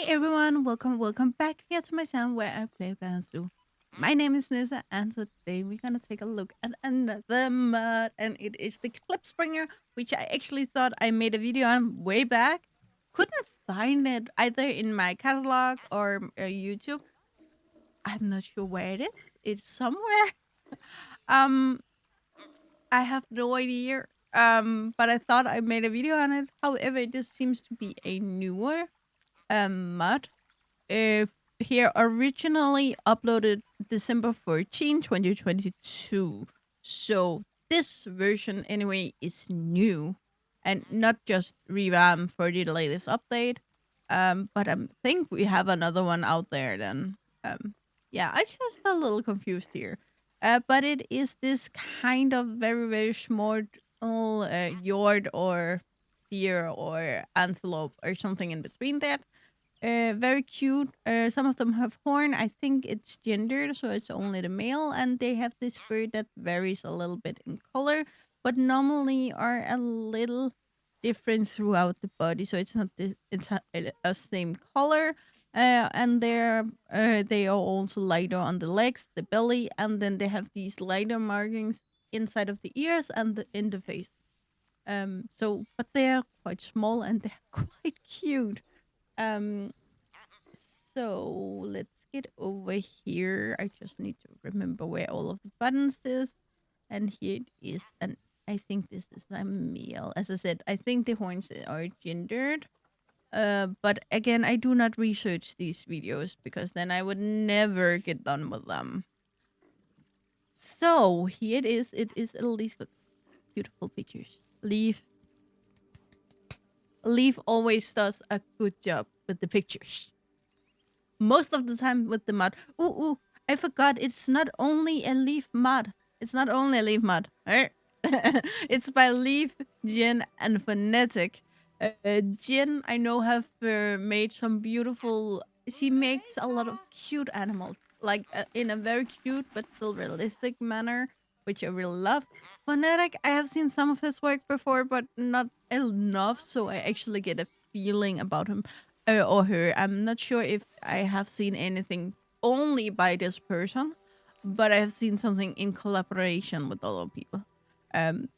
everyone, welcome back here to my channel where I play Banjo. My name is Nissa, and today we're gonna take a look at another mod, and it is the Klipspringer, which I actually thought I made a video on way back. Couldn't find it either in my catalog or YouTube. I'm not sure where it is. It's somewhere. um, I have no idea. But I thought I made a video on it. However, this seems to be a newer mod. If here originally uploaded December 14, 2022. So this version anyway is new and not just revamped for the latest update. But I think we have another one out there then. Yeah, I just a little confused here. But it is this kind of very small yard or deer or antelope or something in between that. Very cute. Some of them have horn. I think it's gendered, so it's only the male, and they have this fur that varies a little bit in color, but normally are a little different throughout the body. So it's not it's a same color. And they are also lighter on the legs, the belly, and then they have these lighter markings inside of the ears and in the face. But they're quite small and they're quite cute. Um, so let's get over here. I just need to remember where all of the buttons is. And here it is. And I think this is a male. As I said, I think the horns are gendered. But again, I do not research these videos because then I would never get done with them. So here it is. It is at least with beautiful pictures. Leaf always does a good job with the pictures. Most of the time with the mod. I forgot. It's not only a Leaf mod. It's not only a Leaf mod. It's by Leaf, Jin, and Phonetic. Jin, I know, have made some beautiful. She makes a lot of cute animals, like in a very cute but still realistic manner, which I really love. Phonetic, I have seen some of his work before, but not enough, so I actually get a feeling about him or her. I'm not sure if I have seen anything only by this person, but I have seen something in collaboration with other people, um,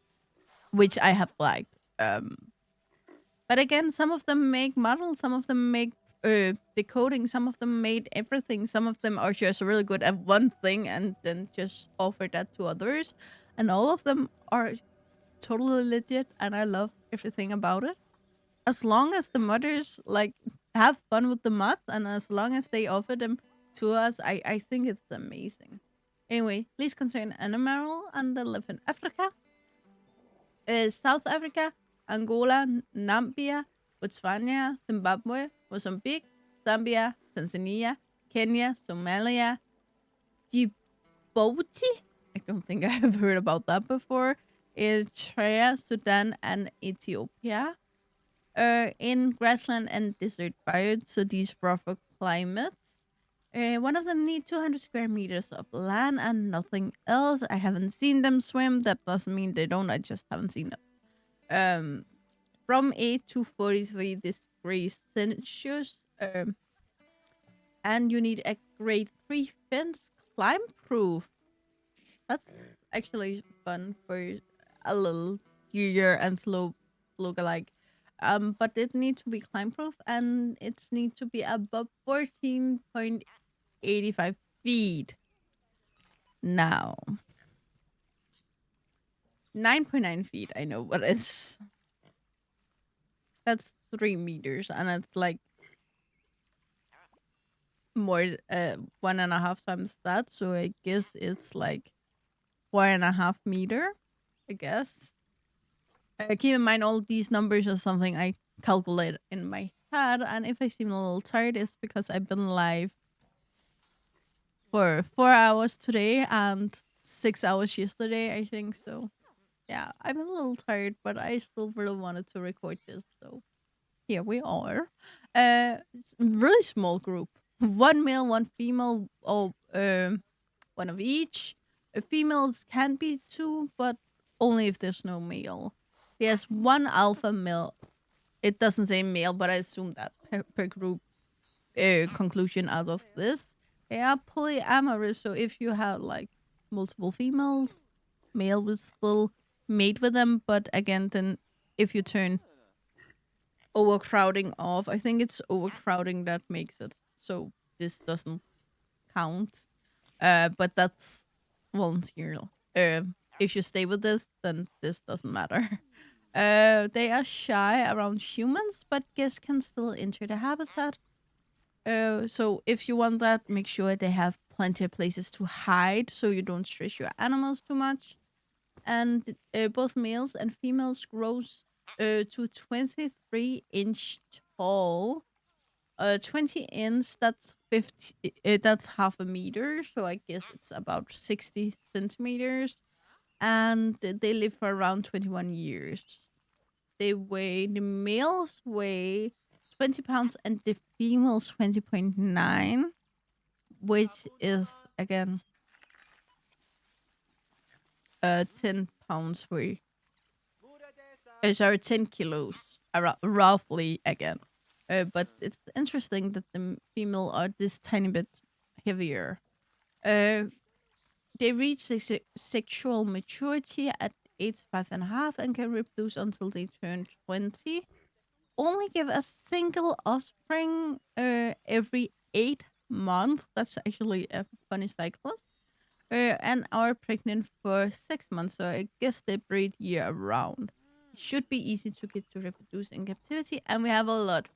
which I have liked. But again, some of them make models, some of them make decoding, some of them made everything, some of them are just really good at one thing and then just offer that to others. And all of them are totally legit, and I love everything about it. As long as the modders like have fun with the mods and as long as they offer them to us, I think it's amazing. Anyway, please contain animal and they live in Africa, South Africa, Angola, Namibia, Botswana, Zimbabwe, Mozambique, Zambia, Tanzania, Kenya, Somalia, Djibouti. I don't think I have heard about that before. Eritrea, Sudan, and Ethiopia. In grassland and desert biomes, so these rougher climates. One of them need 200 square meters of land and nothing else. I haven't seen them swim. That doesn't mean they don't. I just haven't seen them. Um, from 8 to 43 degrees Celsius. And you need a grade 3 fence, climb proof. That's actually fun for a little deer and slow lookalike. But it needs to be climb proof and it needs to be above 14.85 feet. Now, 9.9 feet, I know what is. That's 3 meters, and it's like more, 1.5 times that. So I guess it's like 4.5 meter, I guess. Keep in mind, all these numbers are something I calculate in my head, and if I seem a little tired, it's because I've been live for 4 hours today and 6 hours yesterday, I think. So, yeah, I'm a little tired, but I still really wanted to record this. So, here we are. Really small group. One male, one female, or one of each. Females can be two, but only if there's no male. There's one alpha male. It doesn't say male, but I assume that per group. conclusion out of this. They are polyamorous, so if you have like multiple females, male will still mate with them. But again, then if you turn overcrowding off, I think it's overcrowding that makes it so this doesn't count. But that's volunteer. If you stay with this, then this doesn't matter. They are shy around humans, but guests can still enter the habitat. So if you want that, make sure they have plenty of places to hide so you don't stress your animals too much. And both males and females grows to 23-inch tall. 20 inch, that's 50, that's half a meter. So I guess it's about 60 centimeters. And they live for around 21 years. The males weigh 20 pounds and the females 20.9, which is again 10 pounds for, sorry, 10 kilos, roughly again. But it's interesting that the female are this tiny bit heavier. Uh, they reach sexual maturity at age 5.5 and can reproduce until they turn 20. Only give a single offspring every 8 months. That's actually a funny cycle. And are pregnant for 6 months. So I guess they breed year round. It should be easy to get to reproduce in captivity. And we have a lot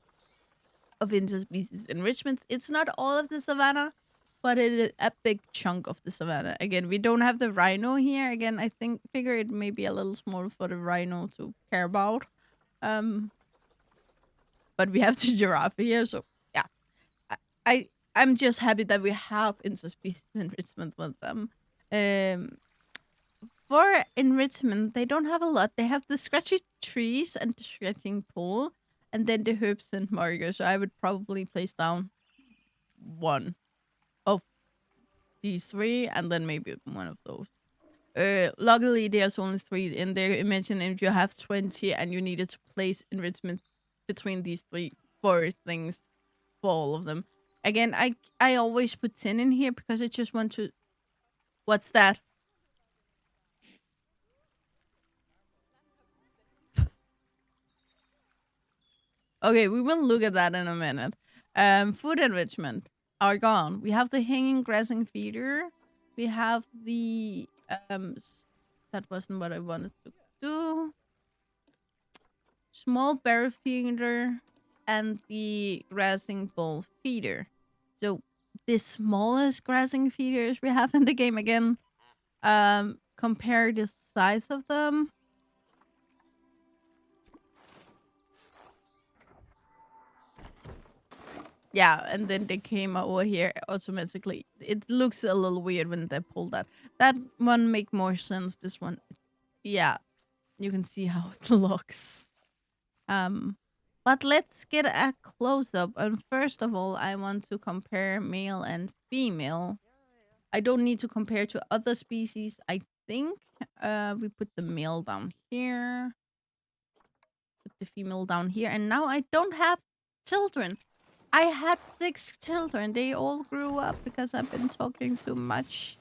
of interspecies enrichment. It's not all of the savannah, but it is a big chunk of the savannah. Again, we don't have the rhino here. Again, I figure it may be a little small for the rhino to care about. Um, but we have the giraffe here, so yeah. I, I'm just happy that we have interspecies enrichment with them. Um, for enrichment, they don't have a lot. They have the scratchy trees and the scratching pool, and then the herbs and margo. So I would probably place down one of these three, and then maybe one of those. Luckily, there's only three in there. Imagine if you have 20 and you needed to place enrichment between these four things for all of them. Again, I always put 10 in here because I just want to. What's that? Okay, we will look at that in a minute. Food enrichment are gone. We have the hanging grazing feeder. We have the that wasn't what I wanted to do. Small berry feeder and the grazing bull feeder. So the smallest grazing feeders we have in the game again. Compare the size of them. Yeah, and then they came over here automatically. It looks a little weird when they pull that. That one make more sense. This one, yeah, you can see how it looks. Um, but let's get a close up. And first of all, I want to compare male and female. I don't need to compare to other species. I think we put the male down here, put the female down here, and now I don't have children. I had 6 children. They all grew up because I've been talking too much.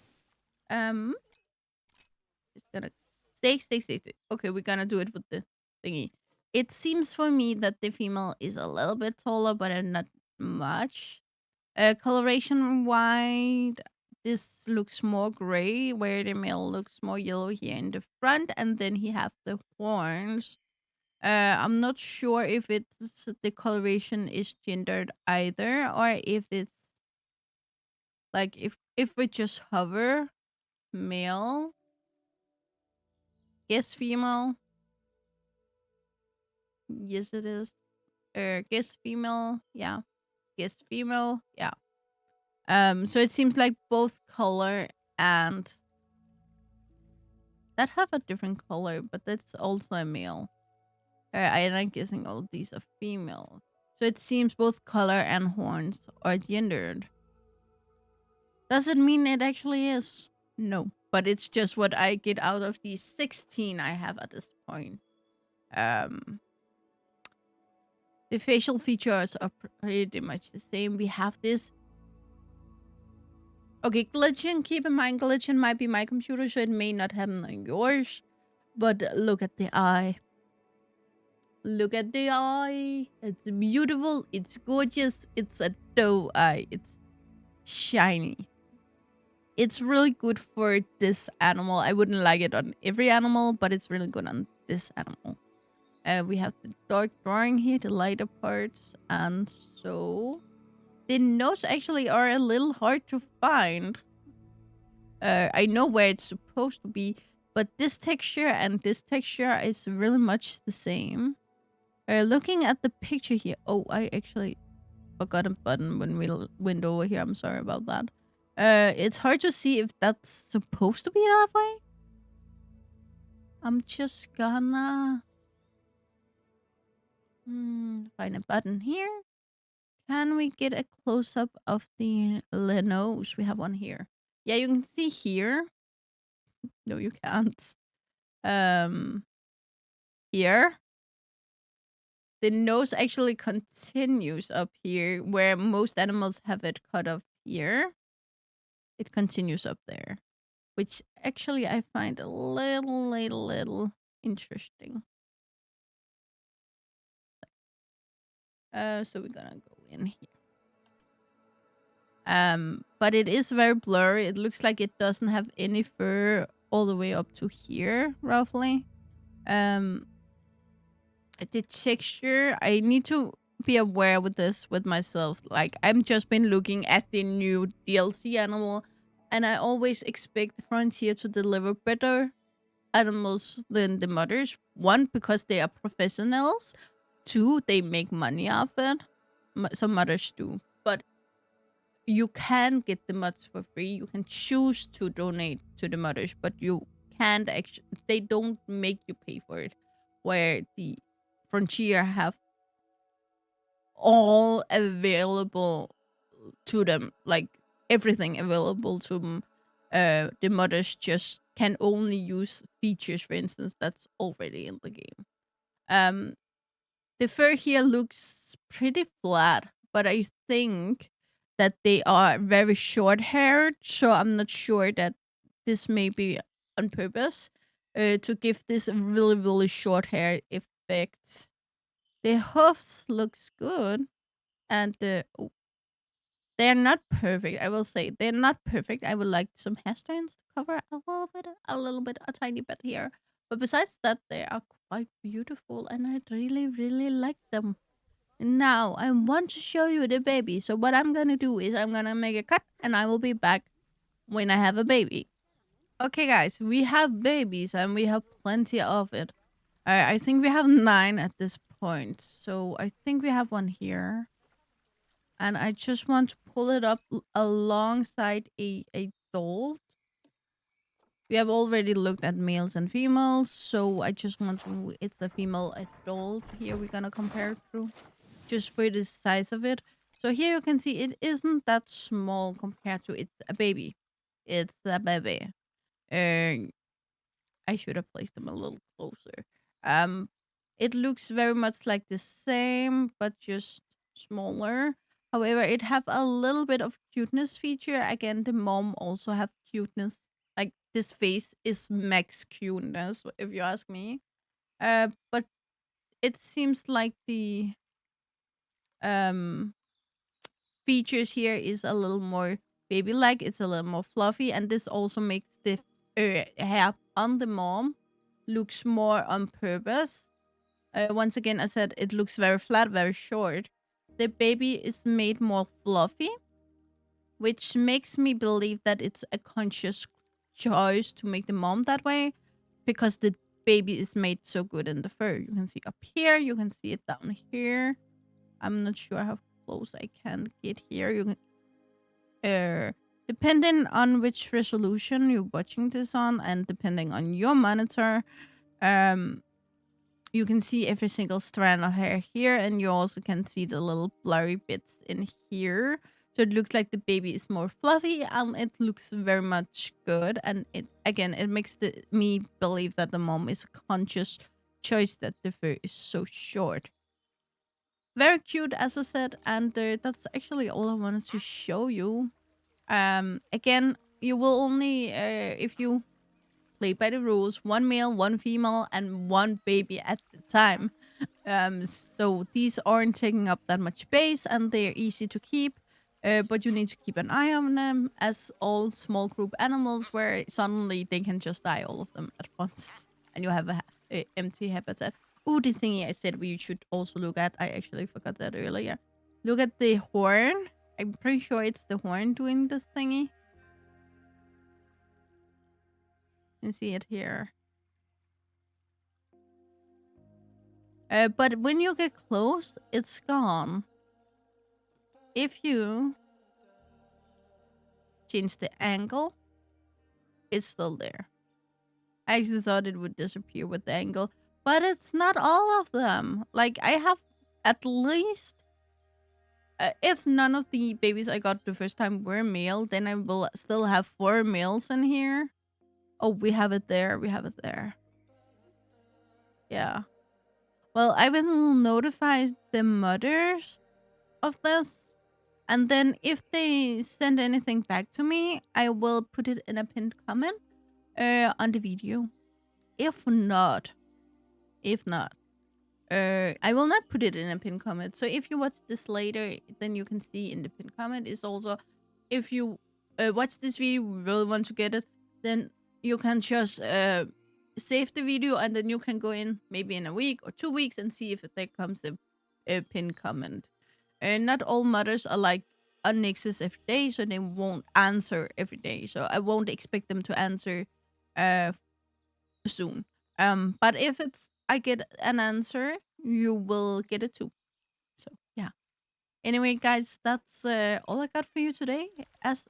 Just gonna stay. Okay, we're gonna do it with the thingy. It seems for me that the female is a little bit taller, but not much. Coloration wide, this looks more gray, where the male looks more yellow here in the front, and then he has the horns. I'm not sure if it's the coloration is gendered either, or if it's like if we just hover male, guess female. Yes, it is. Guess female. Yeah. Guess female. Yeah. So it seems like both color and that have a different color, but that's also a male. I'm guessing all of these are female. So it seems both color and horns are gendered. Does it mean it actually is? No. But it's just what I get out of these 16 I have at this point. Um The facial features are pretty much the same. We have this. Okay, glitching. Keep in mind, glitching might be my computer, so it may not happen on yours. But look at the eye. Look at the eye. It's beautiful. It's gorgeous. It's a doe eye. It's shiny. It's really good for this animal. I wouldn't like it on every animal, but it's really good on this animal. We have the dark drawing here, the lighter parts, and so the notes actually are a little hard to find. I know where it's supposed to be, but this texture and this texture is really much the same. Looking at the picture here, oh, I actually forgot a button when we went over here. I'm sorry about that. It's hard to see if that's supposed to be that way. I'm just gonna find a button here. Can we get a close-up of the nose? We have one here. Yeah, you can see here. No, you can't. Here. The nose actually continues up here, where most animals have it cut off here. It continues up there, which actually I find a little interesting. So we're gonna go in here. But it is very blurry. It looks like it doesn't have any fur all the way up to here, roughly. The texture, I need to be aware with this with myself. Like, I'm just been looking at the new DLC animal, and I always expect Frontier to deliver better animals than the modders. One, because they are professionals. Two, they make money off it. Some modders do. But you can get the mods for free. You can choose to donate to the modders, but you can't actually. They don't make you pay for it. Where the Frontier have all available to them, like everything available to them. The modders just can only use features, for instance, that's already in the game. The fur here looks pretty flat, but I think that they are very short haired, so I'm not sure that this may be on purpose to give this a really short hair effect. The hoofs looks good, and they're not perfect. I will say they're not perfect. I would like some hairstyles to cover a little bit, a tiny bit here. But besides that, they are quite beautiful, and I really like them. Now I want to show you the baby. So what I'm gonna do is I'm gonna make a cut, and I will be back when I have a baby. Okay, guys, we have babies, and we have plenty of it. I think we have 9 at this point. So I think we have one here. And I just want to pull it up alongside a doll. We have already looked at males and females, so I just want to. It's a female adult here. We're gonna compare it to, just for the size of it. So here you can see it isn't that small compared to it's a baby. It's a baby. Uh, I should have placed them a little closer. Um, it looks very much like the same, but just smaller. However, it have a little bit of cuteness feature. Again, the mom also have cuteness. Like this face is max cuteness, if you ask me. But it seems like the um features here is a little more baby-like. It's a little more fluffy, and this also makes the hair on the mom looks more on purpose. Once again, I said it looks very flat, very short. The baby is made more fluffy, which makes me believe that it's a conscious choice to make the mom that way, because the baby is made so good in the fur. You can see up here, you can see it down here. I'm not sure how close I can get here. You can depending on which resolution you're watching this on, and depending on your monitor, you can see every single strand of hair here, and you also can see the little blurry bits in here. So it looks like the baby is more fluffy, and it looks very much good. And it again, it makes me believe that the mom is a conscious choice that the fur is so short. Very cute, as I said, and that's actually all I wanted to show you. Again, you will only if you play by the rules, one male, one female, and one baby at the time. So these aren't taking up that much space and they're easy to keep. But you need to keep an eye on them, as all small group animals, where suddenly they can just die, all of them at once, and you have a empty habitat. Oh, the thingy I said we should also look at. I actually forgot that earlier. Look at the horn. I'm pretty sure it's the horn doing this thingy. You can see it here. But when you get close, it's gone. If you change the angle, it's still there. I actually thought it would disappear with the angle, but it's not all of them. Like, I have at least, if none of the babies I got the first time were male, then I will still have 4 males in here. Oh, we have it there. We have it there. Yeah. Well, I will notify the mothers of this. And then if they send anything back to me, I will put it in a pinned comment on the video. If not, I will not put it in a pinned comment. So if you watch this later, then you can see in the pinned comment is also, if you watch this video, really want to get it, then you can just save the video and then you can go in maybe in a week or 2 weeks and see if there comes a pinned comment. Not all mothers are like annexes every day, so they won't answer every day. So I won't expect them to answer uh soon. But if it's I get an answer, you will get it too. So yeah. Anyway, guys, that's all I got for you today. As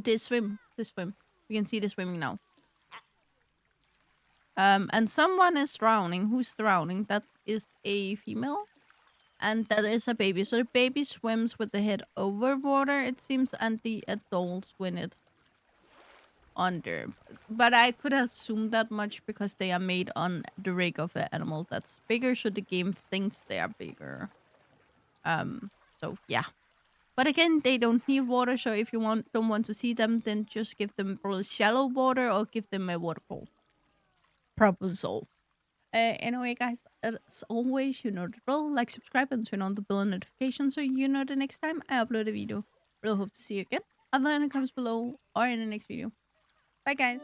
they swim, they swim. We can see the swimming now. And someone is drowning. Who's drowning? That is a female, and that is a baby. So the baby swims with the head over water, it seems, and the adults win it under. But I could assume that much because they are made on the rig of an animal that's bigger, so the game thinks they are bigger. So yeah. But again, they don't need water, so if you don't want to see them, then just give them really shallow water or give them a waterfall. Problem solved. Anyway, guys, as always, you know the drill. Like, subscribe, and turn on the bell notification so you know the next time I upload a video. Really hope to see you again, either in the comments below or in the next video. Bye, guys.